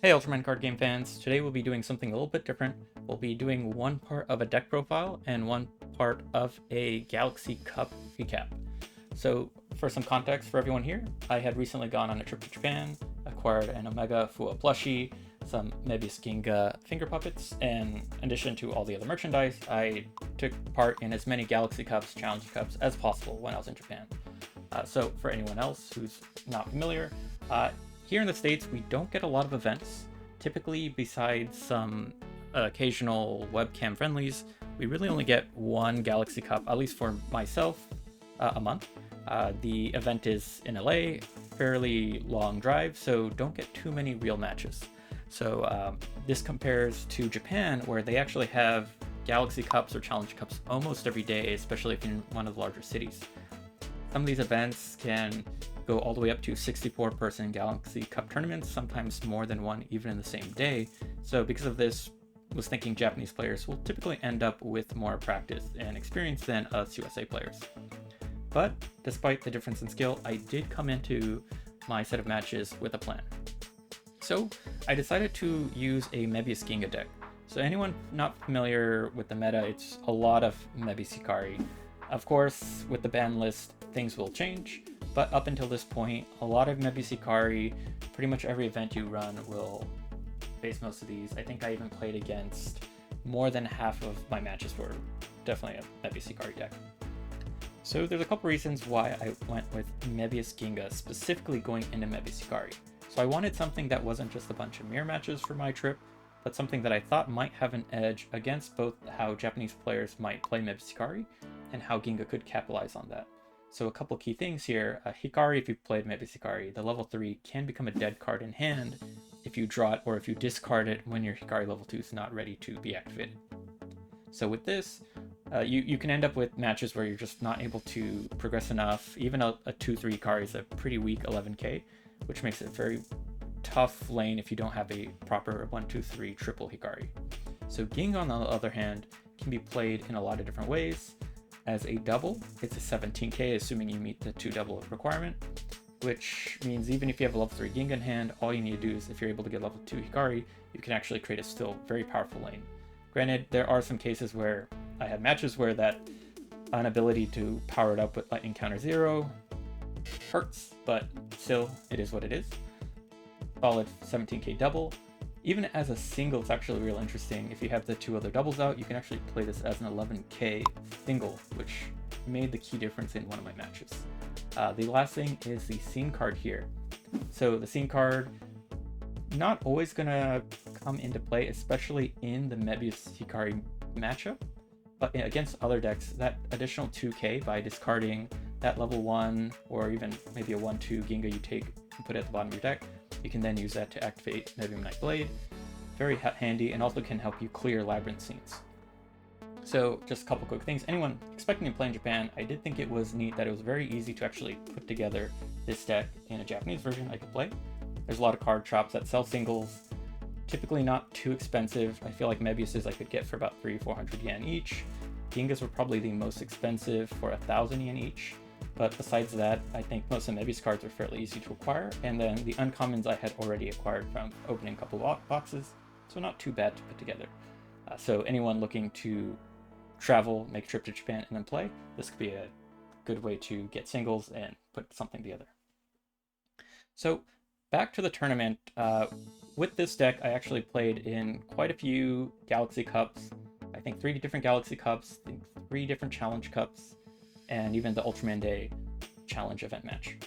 Hey Ultraman card game fans, today we'll be doing something a little bit different. We'll be doing one part of a deck profile and one part of a Galaxy Cup recap. So for some context for everyone here, I had recently gone on a trip to Japan, acquired an Omega Fua plushie, some Mebius Ginga finger puppets, and in addition to all the other merchandise, I took part in as many Galaxy Cups, Challenge Cups as possible when I was in Japan. So for anyone else who's not familiar, here in the States, we don't get a lot of events. Typically, besides some occasional webcam friendlies, we really only get one Galaxy Cup, at least for myself, a month. The event is in LA, fairly long drive, so don't get too many real matches. So this compares to Japan, where they actually have Galaxy Cups or Challenge Cups almost every day, especially if you're in one of the larger cities. Some of these events can go all the way up to 64-person Galaxy Cup tournaments, sometimes more than one even in the same day. So because of this, I was thinking Japanese players will typically end up with more practice and experience than us USA players. But despite the difference in skill, I did come into my set of matches with a plan. So I decided to use a Mebius Ginga deck. So anyone not familiar with the meta, it's a lot of Mebius Hikari. Of course, with the ban list, things will change, but up until this point, a lot of Mebius Hikari, pretty much every event you run will face most of these. I think I even played against more than half of my matches were definitely a Mebius Hikari deck. So there's a couple reasons why I went with Mebius Ginga, specifically going into Mebius Hikari. So I wanted something that wasn't just a bunch of mirror matches for my trip, but something that I thought might have an edge against both how Japanese players might play Mebius Hikari and how Ginga could capitalize on that. So a couple key things here. Hikari, if you've played Mebius Hikari, the level 3 can become a dead card in hand if you draw it or if you discard it when your Hikari level 2 is not ready to be activated. So with this, you can end up with matches where you're just not able to progress enough. Even a 2-3 Hikari is a pretty weak 11k, which makes it a very tough lane if you don't have a proper 1-2-3 triple Hikari. So Ginga, on the other hand, can be played in a lot of different ways. As a double, it's a 17k, assuming you meet the 2 double requirement, which means even if you have a level 3 Ginga in hand, all you need to do is, if you're able to get level 2 Hikari, you can actually create a still very powerful lane. Granted, there are some cases where I had matches where that inability to power it up with Lightning Counter 0 hurts, but still, it is what it is. Solid 17k double. Even as a single, it's actually real interesting. If you have the 2 other doubles out, you can actually play this as an 11k single, which made the key difference in one of my matches. The last thing is the scene card here. So the scene card, not always gonna come into play, especially in the Mebius Hikari matchup, but against other decks, that additional 2k by discarding that level 1 or even maybe a 1-2 Ginga you take and put it at the bottom of your deck, you can then use that to activate Nebium Knight Blade. Very handy, and also can help you clear labyrinth scenes. So just a couple quick things. Anyone expecting to play in Japan, I did think it was neat that it was very easy to actually put together this deck in a Japanese version I could play. There's a lot of card shops that sell singles, typically not too expensive. I feel like Mebius's I could get for about 300-400 yen each. Gingas were probably the most expensive for 1,000 yen each. But besides that, I think most of the Mebius cards are fairly easy to acquire, and then the uncommons I had already acquired from opening a couple of boxes, so not too bad to put together. So anyone looking to travel, make a trip to Japan, and then play, this could be a good way to get singles and put something together. So back to the tournament. With this deck, I actually played in quite a few Galaxy Cups. I think 3 different Galaxy Cups, 3 different Challenge Cups, and even the Ultraman Day challenge event match.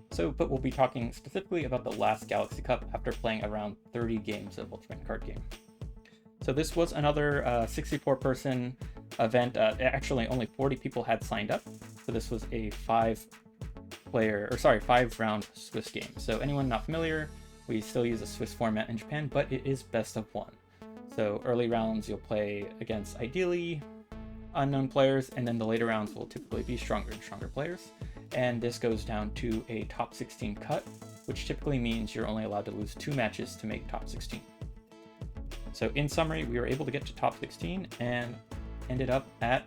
But we'll be talking specifically about the last Galaxy Cup after playing around 30 games of Ultraman card game. So this was another 64-person event. Actually, only 40 people had signed up. So this was a 5-round Swiss game. So anyone not familiar, we still use a Swiss format in Japan, but it is best of 1. So early rounds, you'll play against ideally unknown players, and then the later rounds will typically be stronger and stronger players. And this goes down to a top 16 cut, which typically means you're only allowed to lose 2 matches to make top 16. So in summary, we were able to get to top 16 and ended up at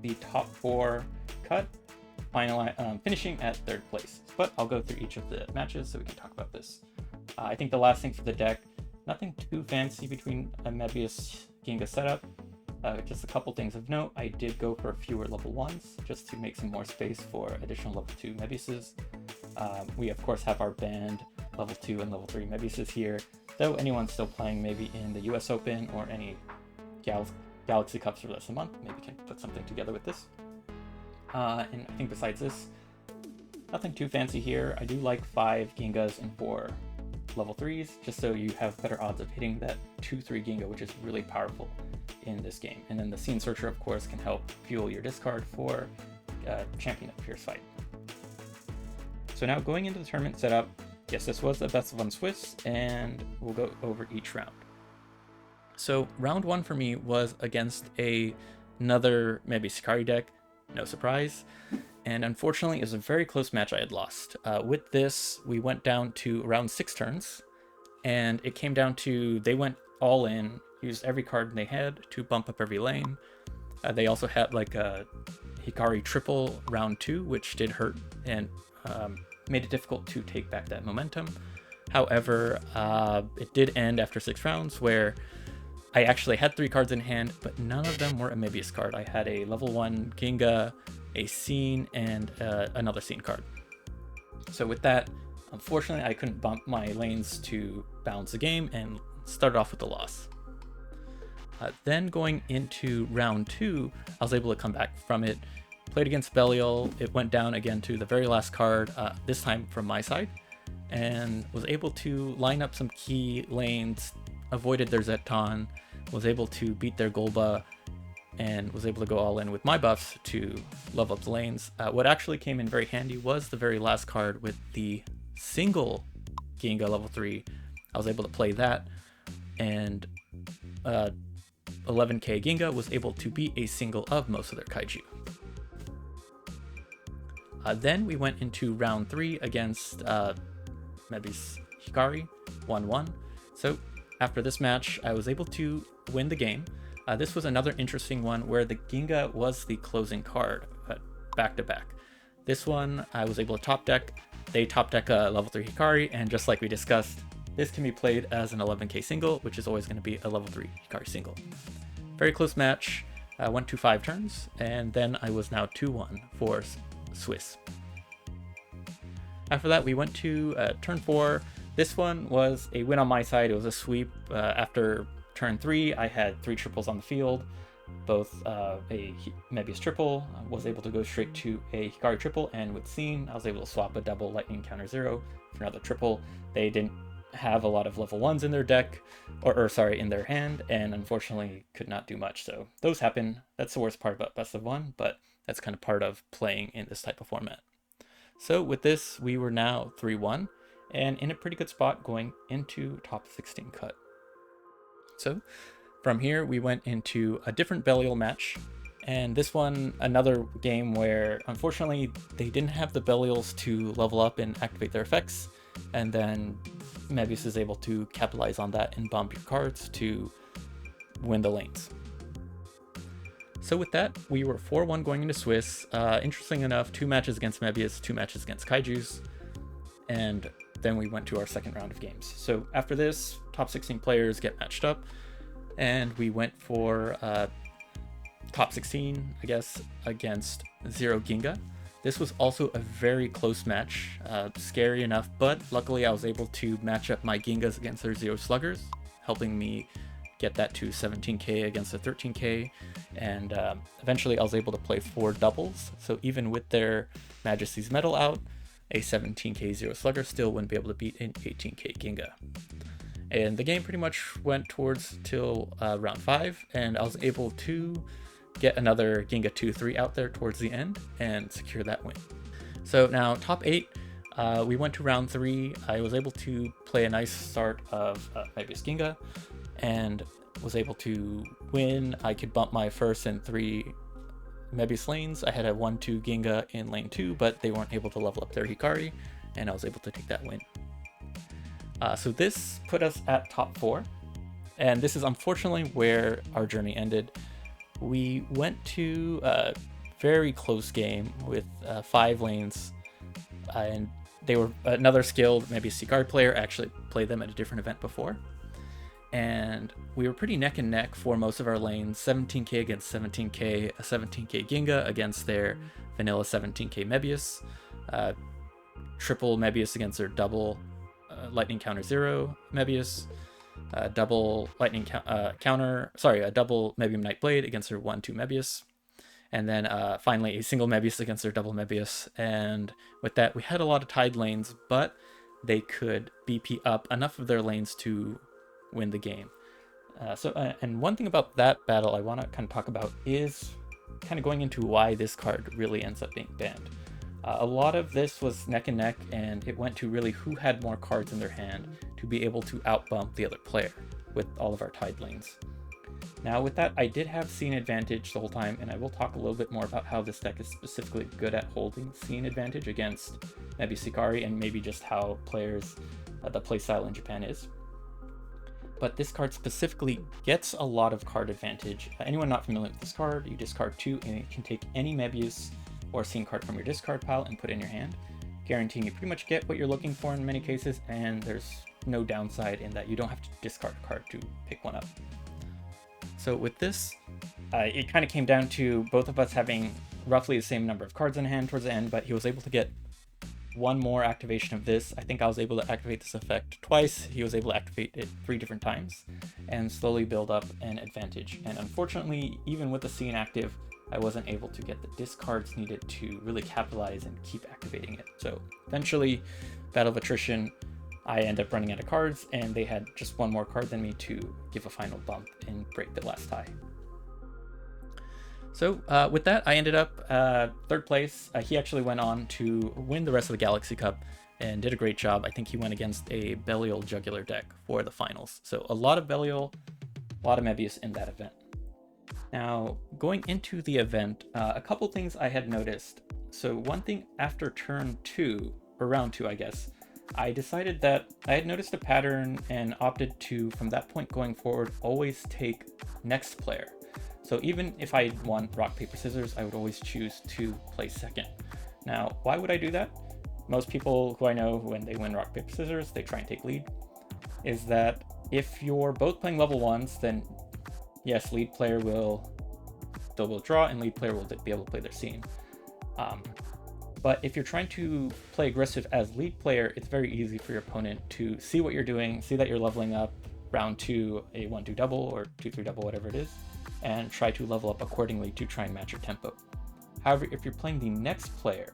the top 4 cut, finishing at 3rd place. But I'll go through each of the matches so we can talk about this. I think the last thing for the deck, Nothing too fancy between a Mebius Ginga setup. Just a couple things of note. I did go for fewer level 1s just to make some more space for additional level 2 Mebiuses. We of course have our banned level 2 and level 3 Mebiuses here, though anyone still playing maybe in the US Open or any Galaxy Cups for less than a month maybe can put something together with this. And I think besides this, nothing too fancy here. I do like 5 Gingas and 4 level 3s, just so you have better odds of hitting that 2-3 Ginga, which is really powerful in this game. And then the Scene Searcher, of course, can help fuel your discard for Champion of Fierce Fight. So now going into the tournament setup, yes, this was the best of 1 Swiss, and we'll go over each round. So round 1 for me was against another maybe Sakari deck, no surprise. And unfortunately, it was a very close match I had lost. With this, we went down to around 6 turns, and it came down to they went all in, used every card they had to bump up every lane. They also had like a Hikari triple round 2, which did hurt and made it difficult to take back that momentum. However, it did end after 6 rounds where I actually had 3 cards in hand, but none of them were a Mebius card. I had a level 1 Ginga, a Scene, and another Scene card. So with that, unfortunately, I couldn't bump my lanes to balance the game and started off with a loss. Then going into round 2, I was able to come back from it. Played against Belial. It went down again to the very last card, this time from my side, and was able to line up some key lanes, avoided their Zeton, was able to beat their Golba, and was able to go all in with my buffs to level up the lanes. What actually came in very handy was the very last card with the single Ginga level 3. I was able to play that, and 11k Ginga was able to beat a single of most of their Kaiju. Then we went into round 3 against Mebius Hikari, 1-1. So after this match, I was able to win the game. This was another interesting one where the Ginga was the closing card, back to back. This one, I was able to top deck. They top deck a level 3 Hikari, and just like we discussed, this can be played as an 11k single, which is always going to be a level 3 Hikari single. Very close match, went to 5 turns, and then I was now 2-1 for Swiss. After that, we went to turn 4. This one was a win on my side. It was a sweep. After turn 3, I had 3 triples on the field, both a Mebius triple. I was able to go straight to a Hikari triple, and with Scene, I was able to swap a double lightning counter 0 for another triple. They didn't have a lot of level 1s in their deck, or sorry, in their hand, and unfortunately could not do much. So those happen. That's the worst part about best of 1, but that's kind of part of playing in this type of format. So with this, we were now 3-1 and in a pretty good spot going into top 16 cut. So from here, we went into a different Belial match, and this one, another game where unfortunately they didn't have the Belials to level up and activate their effects, and then Mebius is able to capitalize on that and bump your cards to win the lanes. So with that, we were 4-1 going into Swiss. Interesting enough, 2 matches against Mebius, 2 matches against Kaijus, and then we went to our second round of games. So after this, top 16 players get matched up, and we went for top 16, I guess, against 0 Ginga. This was also a very close match, scary enough, but luckily I was able to match up my Gingas against their 0 Sluggers, helping me get that to 17k against a 13k, and eventually I was able to play 4 doubles, so even with their Majesty's Medal out, a 17k 0 Slugger still wouldn't be able to beat an 18k Ginga. And the game pretty much went towards till round 5, and I was able to get another Ginga 2-3 out there towards the end and secure that win. So now top 8, we went to round 3. I was able to play a nice start of Mebius Ginga and was able to win. I could bump my first and 3 Mebius lanes. I had a 1-2 Ginga in lane 2, but they weren't able to level up their Hikari, and I was able to take that win. So this put us at top 4, and this is unfortunately where our journey ended. We went to a very close game with 5 lanes, and they were another skilled Mebius Hikari player. Actually played them at a different event before, and we were pretty neck and neck for most of our lanes. 17k against 17k, a 17k Ginga against their vanilla 17k Mebius, triple Mebius against their double lightning counter 0 Mebius, double lightning a double Mebium Night Blade against their 1-2 Mebius, and then finally a single Mebius against their double Mebius. And with that, we had a lot of tied lanes, but they could BP up enough of their lanes to win the game. And one thing about that battle I want to kind of talk about is kind of going into why this card really ends up being banned. A lot of this was neck and neck, and it went to really who had more cards in their hand to be able to outbump the other player with all of our tied lanes. Now with that, I did have scene advantage the whole time, and I will talk a little bit more about how this deck is specifically good at holding scene advantage against maybe Sikari, and maybe just how players, the playstyle in Japan is. But this card specifically gets a lot of card advantage. Anyone not familiar with this card, you discard 2 and it can take any Mebius or scene card from your discard pile and put it in your hand, guaranteeing you pretty much get what you're looking for in many cases, and there's no downside in that you don't have to discard a card to pick one up. So with this, it kind of came down to both of us having roughly the same number of cards in hand towards the end, but he was able to get one more activation of this. I think I was able to activate this effect twice. He was able to activate it 3 different times and slowly build up an advantage. And unfortunately, even with the scene active, I wasn't able to get the discards needed to really capitalize and keep activating it. So eventually, Battle of Attrition, I ended up running out of cards, and they had just one more card than me to give a final bump and break the last tie. So with that, I ended up 3rd place. He actually went on to win the rest of the Galaxy Cup and did a great job. I think he went against a Belial Jugular deck for the finals. So a lot of Belial, a lot of Mebius in that event. Now, going into the event, a couple things I had noticed. So one thing after turn 2, or round 2, I guess, I decided that I had noticed a pattern and opted to, from that point going forward, always take next player. So even if I won rock, paper, scissors, I would always choose to play second. Now, why would I do that? Most people who I know, when they win rock, paper, scissors, they try and take lead. Is that if you're both playing level 1s, then yes, lead player will draw and lead player will be able to play their scene. But if you're trying to play aggressive as lead player, it's very easy for your opponent to see what you're doing, see that you're leveling up round 2 a 1-2 double or 2-3 double, whatever it is, and try to level up accordingly to try and match your tempo. However, if you're playing the next player,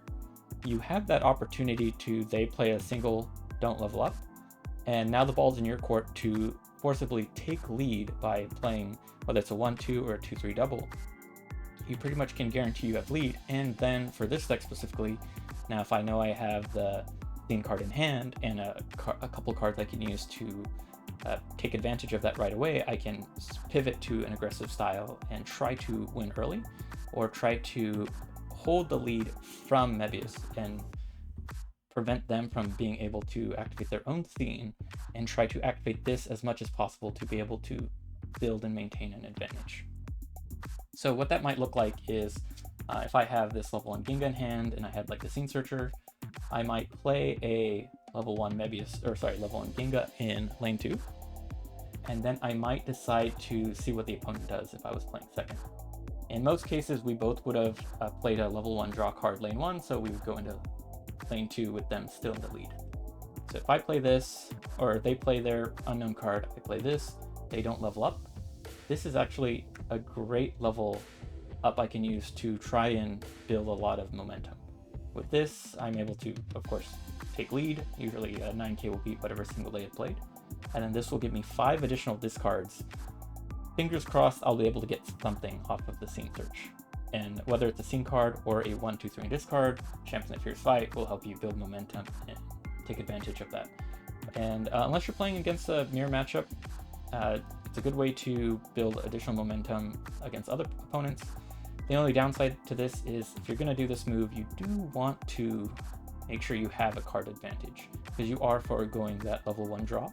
you have that opportunity to, they play a single, don't level up, and now the ball's in your court to forcibly take lead by playing, whether it's a 1-2 or a 2-3 double. You pretty much can guarantee you have lead. And then for this deck specifically, now if I know I have the scene card in hand and a couple cards I can use to take advantage of that right away, I can pivot to an aggressive style and try to win early, or try to hold the lead from Mebius and prevent them from being able to activate their own scene, and try to activate this as much as possible to be able to build and maintain an advantage. So what that might look like is if I have this level 1 Ginga in hand and I had like the Scene Searcher, I might play a level 1 level 1 Ginga in lane 2, and then I might decide to see what the opponent does if I was playing second. In most cases, we both would have played a level 1 draw card lane 1, so we would go into lane 2 with them still in the lead. So if I play this, or they play their unknown card, I play this, they don't level up. This is actually a great level up I can use to try and build a lot of momentum. With this, I'm able to, of course, take lead. Usually 9k will beat whatever single they have played. And then this will give me 5 additional discards. Fingers crossed I'll be able to get something off of the Scene Search. And whether it's a scene card or a 1-2-3 discard, Champions in a Fierce Fight will help you build momentum and take advantage of that. And unless you're playing against a mirror matchup, it's a good way to build additional momentum against other opponents. The only downside to this is if you're going to do this move, you do want to make sure you have a card advantage, because you are foregoing that level 1 draw.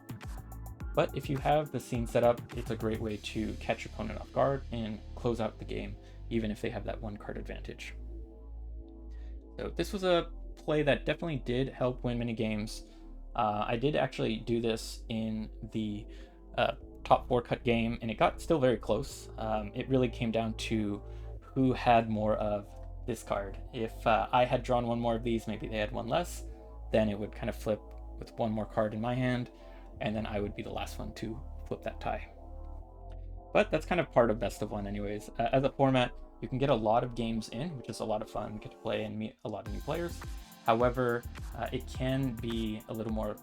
But if you have the scene set up, it's a great way to catch your opponent off guard and close out the game, even if they have that 1 card advantage. So this was a play that definitely did help win many games. I did actually do this in the top 4 cut game, and it got still very close. It really came down to who had more of this card. If I had drawn one more of these, maybe they had one less, then it would kind of flip with one more card in my hand, and then I would be the last one to flip that tie. But that's kind of part of best of one anyways. As a format, you can get a lot of games in, which is a lot of fun. You get to play and meet a lot of new players. However, it can be a little more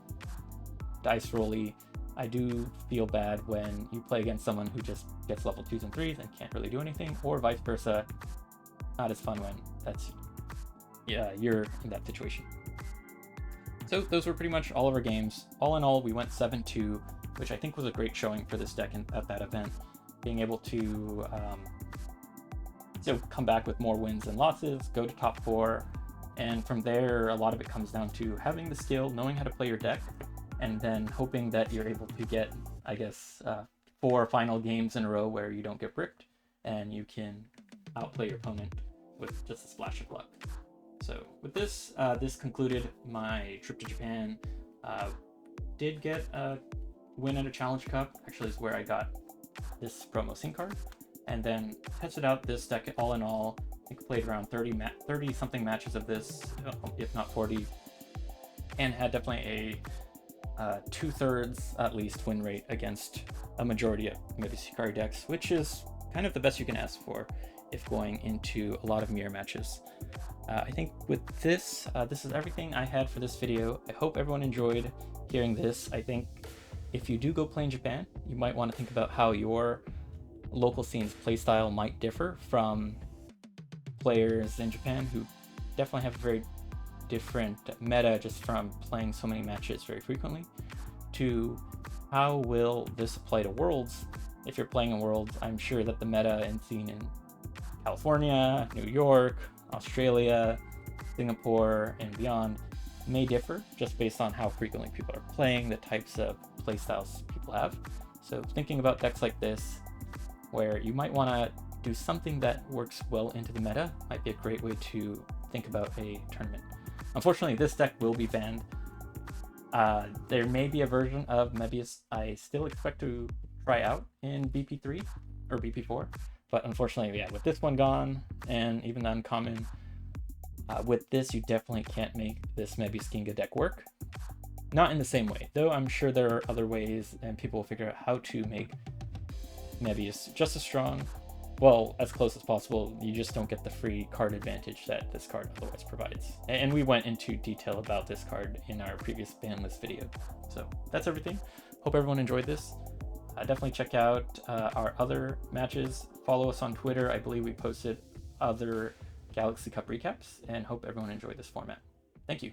dice rolly. I do feel bad when you play against someone who just gets level 2s and 3s and can't really do anything, or vice versa. Not as fun when you're in that situation. So those were pretty much all of our games. All in all, we went 7-2, which I think was a great showing for this deck at that event. Being able to come back with more wins and losses, go to top 4, and from there, a lot of it comes down to having the skill, knowing how to play your deck, and then hoping that you're able to get, I guess, 4 final games in a row where you don't get bricked, and you can outplay your opponent with just a splash of luck. So with this, this concluded my trip to Japan. Did get a win at a Challenge Cup, actually is where I got this promo sync card, and then tested out this deck. All in all, I think I played around 30 something matches of this, if not 40, and had definitely a 2/3 at least win rate against a majority of Mebius Hikari decks, which is kind of the best you can ask for if going into a lot of mirror matches. I think with this, this is everything I had for this video. I hope everyone enjoyed hearing this. I think if you do go play in Japan, you might want to think about how your local scene's playstyle might differ from players in Japan who definitely have a very different meta just from playing so many matches very frequently, to how will this apply to Worlds. If you're playing in Worlds, I'm sure that the meta and scene in California, New York, Australia, Singapore, and beyond may differ just based on how frequently people are playing, the types of playstyles people have. So thinking about decks like this, where you might want to do something that works well into the meta, might be a great way to think about a tournament. Unfortunately, this deck will be banned. There may be a version of Mebius I still expect to try out in BP3 or BP4, but unfortunately, yeah, with this one gone, and even the uncommon, with this, you definitely can't make this Mebius Ginga deck work. Not in the same way, though I'm sure there are other ways, and people will figure out how to make Mebius just as strong, well, as close as possible. You just don't get the free card advantage that this card otherwise provides. And we went into detail about this card in our previous ban list video. So that's everything. Hope everyone enjoyed this. Definitely check out our other matches. Follow us on Twitter. I believe we posted other Galaxy Cup recaps, and hope everyone enjoyed this format. Thank you.